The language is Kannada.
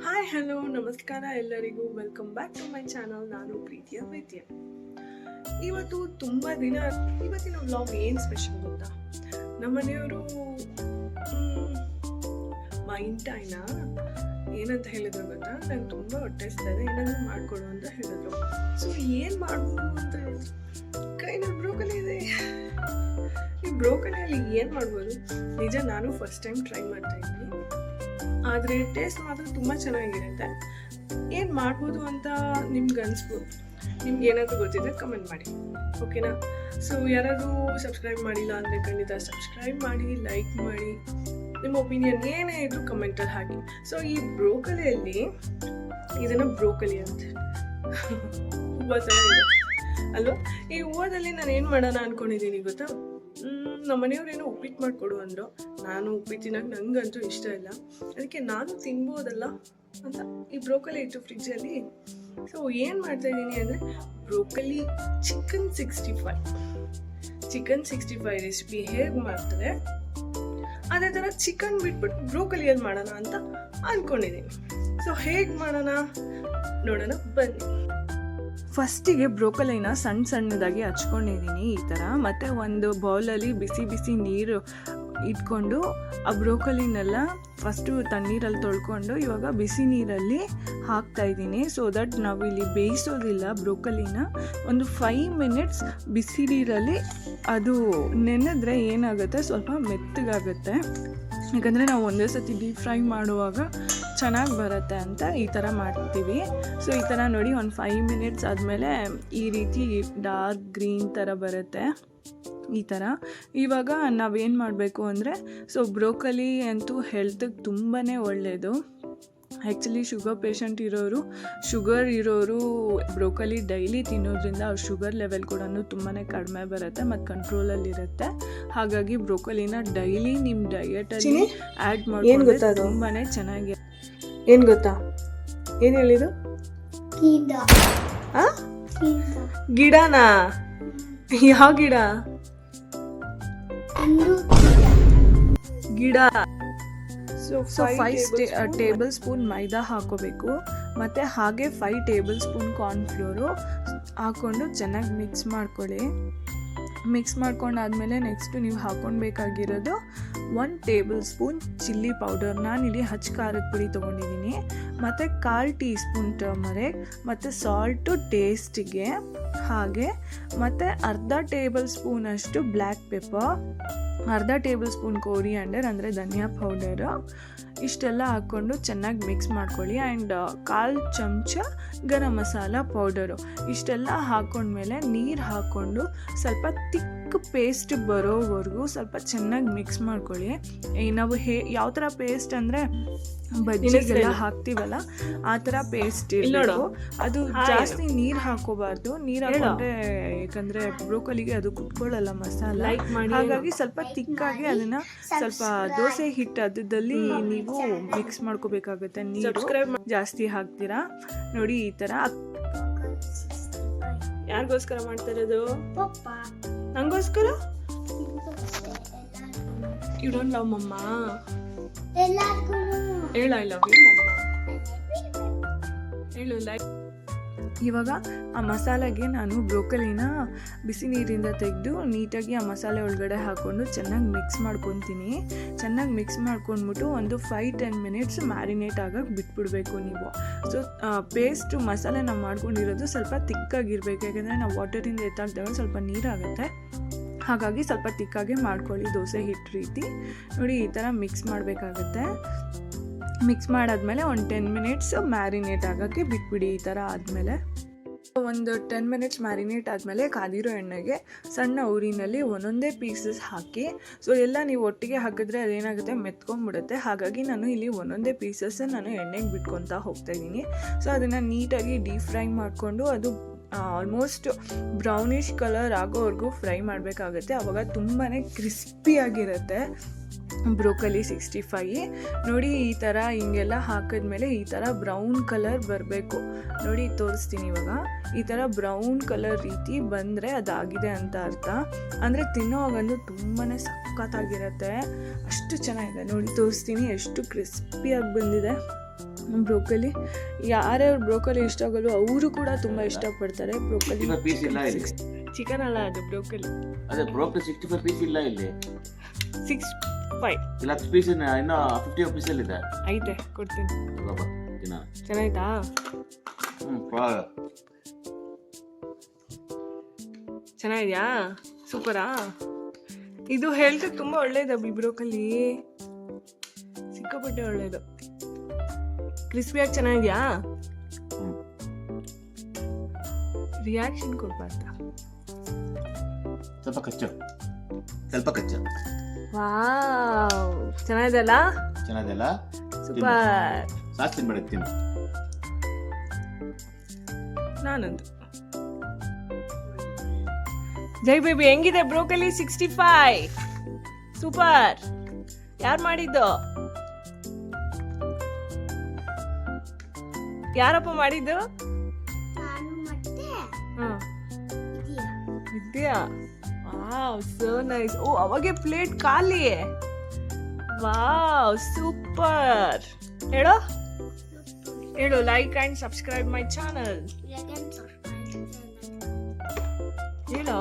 ಹಾಯ್ ಹಲೋ ನಮಸ್ಕಾರ ಎಲ್ಲರಿಗೂ, welcome back to my channel. ನಾನು ಪ್ರೀತಿಯ ವೈದ್ಯ. ಇವತ್ತಿನ ವ್ಲಾಗ್ ಏನು ಸ್ಪೆಷಲ್ ಗೊತ್ತಾ? ನಮ್ಮ ಮನೆಯವರು ಮೈಂಟಾಯ್ನ ಏನಂತ ಹೇಳಿದ್ರು ಗೊತ್ತಾ? ನಂಗೆ ತುಂಬ ಹೊಟ್ಟೆಸ್ತಾ ಇದೆ, ಏನಾದರೂ ಮಾಡಿಕೊಡು ಅಂತ ಹೇಳಿದ್ರು. ಸೊ ಏನು ಮಾಡ್ಬೋದು ಅಂತ ಕೈನಲ್ಲಿ ಬ್ರೋಕಲಿ ಇದೆ. ಈ ಬ್ರೋಕಲಿಯಲ್ಲಿ ಏನು ಮಾಡ್ಬೋದು? ನಿಜ ನಾನು ಫಸ್ಟ್ ಟೈಮ್ ಟ್ರೈ ಮಾಡ್ತಾ ಇದ್ದೀನಿ, ಆದರೆ ಟೇಸ್ಟ್ ಮಾತ್ರ ತುಂಬ ಚೆನ್ನಾಗಿರುತ್ತೆ. ಏನು ಮಾಡ್ಬೋದು ಅಂತ ನಿಮ್ಗೆ ಅನಿಸ್ಬೋದು. ನಿಮ್ಗೆ ಏನಾದರೂ ಗೊತ್ತಿದೆ ಕಮೆಂಟ್ ಮಾಡಿ, ಓಕೆನಾ? ಸೊ ಯಾರಾದರೂ ಸಬ್ಸ್ಕ್ರೈಬ್ ಮಾಡಿಲ್ಲ ಅಂದರೆ ಖಂಡಿತ ಸಬ್ಸ್ಕ್ರೈಬ್ ಮಾಡಿ, ಲೈಕ್ ಮಾಡಿ, ನಿಮ್ಮ ಒಪಿನಿಯನ್ ಏನೇ ಇದ್ರೂ ಕಮೆಂಟಲ್ಲಿ ಹಾಕಿ. ಸೊ ಈ ಬ್ರೋಕಲಿಯಲ್ಲಿ ಇದನ್ನು ಬ್ರೋಕಲಿ ಅಂತ ಹೂವು ಥರ ಇದೆ ಅಲ್ವಾ? ಈ ಹೂವದಲ್ಲಿ ನಾನು ಏನು ಮಾಡೋಣ ಅಂದ್ಕೊಂಡಿದ್ದೀನಿ ಗೊತ್ತಾ? ನಮ್ಮ ಮನೆಯವ್ರೇನೋ ಉಪ್ಪಿಟ್ಟು ಮಾಡಿಕೊಡು ಅಂದರು. ನಾನು ಉಪ್ಪಿಟ್ಟು ತಿನ್ನೋಕೆ ನನಗಂತೂ ಇಷ್ಟ ಇಲ್ಲ, ಅದಕ್ಕೆ ನಾನು ತಿನ್ಬೋದಲ್ಲ ಅಂತ ಈ ಬ್ರೋಕಲಿ ಇತ್ತು ಫ್ರಿಜ್ಜಲ್ಲಿ. ಸೊ ಏನು ಮಾಡ್ತಾಯಿದ್ದೀನಿ ಅಂದರೆ ಬ್ರೋಕಲಿ ಚಿಕನ್ 65 ರೆಸಿಪಿ ಹೇಗೆ ಮಾಡ್ತಾರೆ ಅದೇ ಥರ ಚಿಕನ್ ಬಿಟ್ಬಿಟ್ಟು ಬ್ರೋಕಲಿಯಲ್ಲಿ ಮಾಡೋಣ ಅಂತ ಅಂದ್ಕೊಂಡಿದ್ದೀನಿ. ಸೊ ಹೇಗೆ ಮಾಡೋಣ ನೋಡೋಣ ಬನ್ನಿ. ಫಸ್ಟಿಗೆ ಬ್ರೋಕಲಿನ ಸಣ್ಣದಾಗಿ ಹಚ್ಕೊಂಡಿದ್ದೀನಿ ಈ ಥರ. ಮತ್ತು ಒಂದು ಬೌಲಲ್ಲಿ ಬಿಸಿ ನೀರು ಇಟ್ಕೊಂಡು ಆ ಬ್ರೋಕಲಿನೆಲ್ಲ ಫಸ್ಟು ತಣ್ಣೀರಲ್ಲಿ ತೊಳ್ಕೊಂಡು ಇವಾಗ ಬಿಸಿ ನೀರಲ್ಲಿ ಹಾಕ್ತಾಯಿದ್ದೀನಿ. ಸೊ ದಟ್ ನಾವು ಇಲ್ಲಿ ಬೇಯಿಸೋದಿಲ್ಲ ಬ್ರೋಕಲಿನ. ಒಂದು 5 ಮಿನಿಟ್ಸ್ ಬಿಸಿ ನೀರಲ್ಲಿ ಅದು ನೆನೆದ್ರೆ ಏನಾಗುತ್ತೆ, ಸ್ವಲ್ಪ ಮೆತ್ತಗಾಗುತ್ತೆ. ಯಾಕಂದರೆ ನಾವು ಒಂದೇ ಸತಿ ಡೀಪ್ ಫ್ರೈ ಮಾಡುವಾಗ ಚೆನ್ನಾಗಿ ಬರುತ್ತೆ ಅಂತ ಈ ಥರ ಮಾಡ್ತೀವಿ. ಸೊ ಈ ಥರ ನೋಡಿ, ಒಂದು 5 ಮಿನಿಟ್ಸ್ ಆದಮೇಲೆ ಈ ರೀತಿ ಡಾರ್ಕ್ ಗ್ರೀನ್ ಥರ ಬರುತ್ತೆ ಈ ಥರ. ಇವಾಗ ನಾವೇನು ಮಾಡಬೇಕು ಅಂದರೆ, ಸೊ ಬ್ರೋಕಲಿ ಅಂತೂ ಹೆಲ್ತಿಗೆ ತುಂಬಾ ಒಳ್ಳೆಯದು. ಆ್ಯಕ್ಚುಲಿ ಶುಗರ್ ಇರೋರು ಬ್ರೋಕಲಿ ಡೈಲಿ ತಿನ್ನೋದ್ರಿಂದ ಅವ್ರ ಶುಗರ್ ಲೆವೆಲ್ ಕೂಡ ತುಂಬಾ ಕಡಿಮೆ ಬರುತ್ತೆ ಮತ್ತು ಕಂಟ್ರೋಲಲ್ಲಿರುತ್ತೆ. ಹಾಗಾಗಿ ಬ್ರೋಕಲಿನ ಡೈಲಿ ನಿಮ್ಮ ಡಯಟಲ್ಲಿ ಆ್ಯಡ್ ಮಾಡ್ಕೊಂಡು ತುಂಬಾ ಚೆನ್ನಾಗಿ. ಏನು ಗೊತ್ತಾ? ಏನು ಹೇಳಿದು? ಗಿಡನಾ? ಯಾವ ಗಿಡ? ಗಿಡ. ಸೊ 5 ಟೇಬಲ್ ಸ್ಪೂನ್ ಮೈದಾ ಹಾಕೋಬೇಕು, ಮತ್ತು ಹಾಗೆ 5 ಟೇಬಲ್ ಸ್ಪೂನ್ ಕಾರ್ನ್ಫ್ಲೋರು ಹಾಕ್ಕೊಂಡು ಚೆನ್ನಾಗಿ ಮಿಕ್ಸ್ ಮಾಡ್ಕೊಳ್ಳಿ. ಮಿಕ್ಸ್ ಮಾಡ್ಕೊಂಡಾದ್ಮೇಲೆ ನೆಕ್ಸ್ಟು ನೀವು ಹಾಕ್ಕೊಳ್ಬೇಕಾಗಿರೋದು 1 ಟೇಬಲ್ ಸ್ಪೂನ್ ಚಿಲ್ಲಿ ಪೌಡರ್. ನಾನಿಲ್ಲಿ ಹಚ್ಚ ಖಾರದ ಪುಡಿ ತೊಗೊಂಡಿದ್ದೀನಿ, ಮತ್ತು 1/4 ಟೀ ಸ್ಪೂನ್ ಟರ್ಮರಿಕ್, ಮತ್ತು ಸಾಲ್ಟು ಟೇಸ್ಟಿಗೆ, ಹಾಗೆ ಮತ್ತು ಅರ್ಧ ಟೇಬಲ್ ಸ್ಪೂನಷ್ಟು ಬ್ಲ್ಯಾಕ್ ಪೆಪ್ಪರ್, ಅರ್ಧ ಟೇಬಲ್ ಸ್ಪೂನ್ ಕೋರಿಯಾಂಡರ್ ಅಂದರೆ ಧನಿಯಾ ಪೌಡರು. ಇಷ್ಟೆಲ್ಲ ಹಾಕ್ಕೊಂಡು ಚೆನ್ನಾಗಿ ಮಿಕ್ಸ್ ಮಾಡ್ಕೊಳ್ಳಿ. ಆ್ಯಂಡ್ 1/4 ಚಮಚ ಗರಂ ಮಸಾಲ ಪೌಡರು. ಇಷ್ಟೆಲ್ಲ ಹಾಕ್ಕೊಂಡ್ಮೇಲೆ ನೀರು ಹಾಕ್ಕೊಂಡು ಸ್ವಲ್ಪ ತಿಕ್ ಪೇಸ್ಟ್ ಬರೋವರೆಗೂ ಸ್ವಲ್ಪ ಚೆನ್ನಾಗಿ ಮಿಕ್ಸ್ ಮಾಡ್ಕೊಳ್ಳಿ. ನಾವು ಯಾವ ಥರ ಪೇಸ್ಟ್ ಅಂದರೆ ಬಜ್ಜಿಗೆಲ್ಲ ಹಾಕ್ತೀವಲ್ಲ ಆ ಥರ ಪೇಸ್ಟ್ ಇರಬೇಕು. ಅದು ಜಾಸ್ತಿ ನೀರು ಹಾಕೋಬಾರ್ದು. ನೀರು ಹಾಕೊಂಡ್ರೆ ಯಾಕಂದರೆ ಬ್ರೋಕಲಿಗೆ ಅದು ಕುತ್ಕೊಳ್ಳಲ್ಲ ಮಸಾಲ, ಹಾಗಾಗಿ ಸ್ವಲ್ಪ ತಿಕ್ಕಾಗಿ ಅದನ್ನು ಸ್ವಲ್ಪ ದೋಸೆ ಹಿಟ್ಟು ಅದರಲ್ಲಿ ನೀವು ಮಿಕ್ಸ್ ಮಾಡ್ಕೋಬೇಕಾಗುತ್ತೆ. ನೀರು ಜಾಸ್ತಿ ಹಾಕ್ತೀರಾ ನೋಡಿ ಈ ಥರ. ಯಾರಿಗೋಸ್ಕರ ಮಾಡ್ತಾ ಇರೋದು? ನಂಗೋಸ್ಕರ. ಯು ಡೋಂಟ್ ಲವ್ ಮಮ್ಮ? ಹೇಳ ಐ ಲವ್ ಯು ಮಮ್ಮ. ಹೇಳು ಲೈಕ್. ಇವಾಗ ಆ ಮಸಾಲೆಗೆ ನಾನು ಬ್ರೋಕಲಿನ ಬಿಸಿ ನೀರಿಂದ ತೆಗೆದು ನೀಟಾಗಿ ಆ ಮಸಾಲೆ ಒಳಗಡೆ ಹಾಕ್ಕೊಂಡು ಚೆನ್ನಾಗಿ ಮಿಕ್ಸ್ ಮಾಡ್ಕೊತೀನಿ. ಚೆನ್ನಾಗಿ ಮಿಕ್ಸ್ ಮಾಡ್ಕೊಂಡ್ಬಿಟ್ಟು ಒಂದು 5-10 ಮಿನಿಟ್ಸ್ ಮ್ಯಾರಿನೇಟ್ ಆಗಕ್ಕೆ ಬಿಟ್ಬಿಡಬೇಕು ನೀವು. ಸೊ ಪೇಸ್ಟು ಮಸಾಲೆ ನಾವು ಮಾಡ್ಕೊಂಡಿರೋದು ಸ್ವಲ್ಪ ತಿಕ್ಕಾಗಿರ್ಬೇಕು, ಯಾಕೆಂದರೆ ನಾವು ವಾಟರಿಂದ ಎತ್ತಾಕ್ದಾಗ ಸ್ವಲ್ಪ ನೀರಾಗುತ್ತೆ. ಹಾಗಾಗಿ ಸ್ವಲ್ಪ ತಿಕ್ಕಾಗೆ ಮಾಡ್ಕೊಳ್ಳಿ, ದೋಸೆ ಹಿಟ್ಟು ರೀತಿ. ನೋಡಿ ಈ ಥರ ಮಿಕ್ಸ್ ಮಾಡಬೇಕಾಗತ್ತೆ. ಮಿಕ್ಸ್ ಮಾಡಾದ್ಮೇಲೆ ಒಂದು 10 ಮಿನಿಟ್ಸ್ ಮ್ಯಾರಿನೇಟ್ ಆಗೋಕ್ಕೆ ಬಿಟ್ಬಿಡಿ. ಈ ಥರ ಆದಮೇಲೆ ಒಂದು 10 ಮಿನಿಟ್ಸ್ ಮ್ಯಾರಿನೇಟ್ ಆದಮೇಲೆ ಕಾದಿರೋ ಎಣ್ಣೆಗೆ ಸಣ್ಣ ಉರಿನಲ್ಲಿ ಒಂದೊಂದೇ ಪೀಸಸ್ ಹಾಕಿ. ಸೊ ಎಲ್ಲ ನೀವು ಒಟ್ಟಿಗೆ ಹಾಕಿದ್ರೆ ಅದೇನಾಗುತ್ತೆ, ಮೆತ್ಕೊಂಡ್ಬಿಡುತ್ತೆ. ಹಾಗಾಗಿ ನಾನು ಇಲ್ಲಿ ಒಂದೊಂದೇ ಪೀಸಸ್ ನಾನು ಎಣ್ಣೆಗೆ ಬಿಟ್ಕೊತಾ ಹೋಗ್ತಾಯಿದ್ದೀನಿ. ಸೊ ಅದನ್ನು ನೀಟಾಗಿ ಡೀಪ್ ಫ್ರೈ ಮಾಡಿಕೊಂಡು ಅದು ಆಲ್ಮೋಸ್ಟ್ ಬ್ರೌನಿಷ್ ಕಲರ್ ಆಗೋವರೆಗೂ ಫ್ರೈ ಮಾಡಬೇಕಾಗುತ್ತೆ. ಆವಾಗ ತುಂಬಾ ಕ್ರಿಸ್ಪಿಯಾಗಿರುತ್ತೆ ಬ್ರೋಕಲಿ 65. ನೋಡಿ ಈ ಥರ ಹಿಂಗೆಲ್ಲ ಹಾಕಿದ್ಮೇಲೆ ಈ ಥರ ಬ್ರೌನ್ ಕಲರ್ ಬರಬೇಕು. ನೋಡಿ ತೋರಿಸ್ತೀನಿ ಇವಾಗ. ಈ ಥರ ಬ್ರೌನ್ ಕಲರ್ ರೀತಿ ಬಂದರೆ ಅದಾಗಿದೆ ಅಂತ ಅರ್ಥ. ಅಂದರೆ ತಿನ್ನೋವಾಗಂದು ತುಂಬಾ ಸಖತ್ತಾಗಿರುತ್ತೆ, ಅಷ್ಟು ಚೆನ್ನಾಗಿದೆ. ನೋಡಿ ತೋರಿಸ್ತೀನಿ ಎಷ್ಟು ಕ್ರಿಸ್ಪಿಯಾಗಿ ಬಂದಿದೆ. ಬ್ರೋಕಲಿ ಯಾರ್ಯಾರು ಬ್ರೋಕಲಿ ಇಷ್ಟ ಆಗಲ್ವೋ ಅವರು ಕೂಡ ತುಂಬ ಇಷ್ಟಪಡ್ತಾರೆ ಬ್ರೋಕಲಿ. ಪೀಸ್ ಇಲ್ಲ ಇಲ್ಲಿ. ಚಿಕನ್ ಅಲ್ಲ ಅದು ಬ್ರೋಕಲಿ. ಅದೇ ಬ್ರೋಕಲಿ 65 ಪೀಸ್ ಇಲ್ಲ ಇಲ್ಲಿ. 65 ಇಲ್ಲ 10 ಪೀಸ್ ಇನ್ನೂ 50 ಪೀಸ್ ಅಲ್ಲಿ ಇದೆ. ಐತೆ ಕೊಡ್ತೀನಿ. ಬಾಬಾ ದಿನ ಚೆನ್ನಾಯ್ತಾ? ಚೆನ್ನಾಗಿದ್ಯಾ? ಸೂಪರಾ? ಇದು ಹೆಲ್ತ್ ತುಂಬ ಒಳ್ಳೇದು ಬ್ರೋಕಲಿ, ಸಿಕ್ಕಾಪಟ್ಟೆ ಒಳ್ಳೇದು. ಕ್ರಿಸ್ಪಿಯಾಗಿ ಚೆನ್ನಾಗಿದ್ಯಾ? ರಿಯಾಕ್ಷನ್ ಕೊಡ್ಬಾರ್ದ? ಸ್ವಲ್ಪ ಕಚ್ಚ. ವಾವ್, ಚೆನ್ನಾಗಿದೆಲ್ಲ? ಸೂಪರ್. ಸಾಸ್ ತಿನ್ಬೇಡ, ತಿನ್ನು. ನಾನಂದು ಜೈ ಬೇಬಿ ಹೆಂಗಿದೆ ಬ್ರೋಕಲಿ 65? ಸೂಪರ್. ಯಾರು ಮಾಡಿದ್ದು? ಯಾರಪ್ಪ ಮಾಡಿದ್ದು? ವಿದ್ಯಾ. Wow, so nice. ಓ, ಅವಾಗೆ ಪ್ಲೇಟ್ ಖಾಲಿ. Wow, super. ಹೇಳು like and subscribe my channel. ಹೇಳೋ.